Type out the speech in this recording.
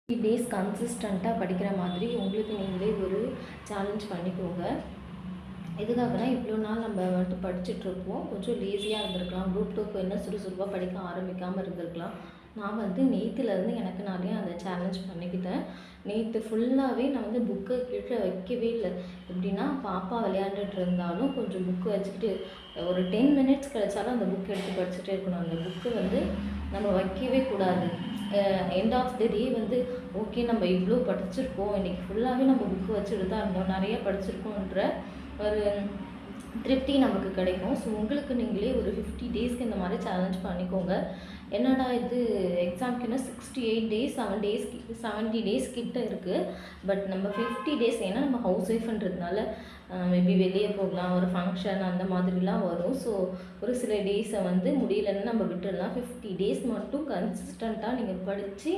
Days கன்சிஸ்டண்ட்டாக படிக்கிற மாதிரி உங்களுக்கு நீங்களே ஒரு சேலஞ்ச் பண்ணிக்கோங்க. எதுக்காகனா இவ்வளோ நாள் நம்ம வந்துட்டு படிச்சுட்ருப்போம். கொஞ்சம் லேசியாக இருந்திருக்கலாம். குரூப் 2க்கு இன்னும் சுறுசுறுப்பாக படிக்க ஆரம்பிக்காமல் இருந்திருக்கலாம். நான் வந்து நேற்றுலேருந்து எனக்கு நானே அந்த சேலஞ்ச் பண்ணிக்கிட்டேன். நேற்று ஃபுல்லாகவே நான் வந்து புக்கை கீழே வைக்கவே இல்லை. எப்படின்னா பாப்பா விளையாண்டுட்டு இருந்தாலும் கொஞ்சம் புக்கு வச்சுக்கிட்டு ஒரு 10 மினிட்ஸ் கழிச்சாலும் அந்த புக் எடுத்து படிச்சுட்டே இருக்கணும். அந்த புக்கு வந்து நம்ம வைக்கவே கூடாது. எண்ட் ஆஃப் த டே வந்து ஓகே நம்ம இவ்வளோ படிச்சிருக்கோம், இன்றைக்கி ஃபுல்லாகவே நம்ம புக்கு வச்சுட்டு தான் இருந்தோம், நிறைய படிச்சிருக்கோன்ற ஒரு திருப்தி நமக்கு கிடைக்கும். ஸோ உங்களுக்கு நீங்களே ஒரு 50 டேஸ்க்கு இந்த மாதிரி சேலஞ்ச் பண்ணிக்கோங்க. என்னடா இது எக்ஸாம்க்கு இன்னும் 68 டேஸ் 70 டேஸ் கிட்ட இருக்குது. பட் நம்ம 50 டேஸ், ஏன்னா நம்ம ஹவுஸ் ஒய்ஃப்ன்றதுனால மேபி வெளியே போகலாம், ஒரு ஃபங்க்ஷன் அந்த மாதிரிலாம் வரும். ஸோ ஒரு சில டேஸை வந்து முடியலன்னு நம்ம விட்டுடலாம். 50 டேஸ் மட்டும் கன்சிஸ்டண்ட்டாக நீங்கள் படித்து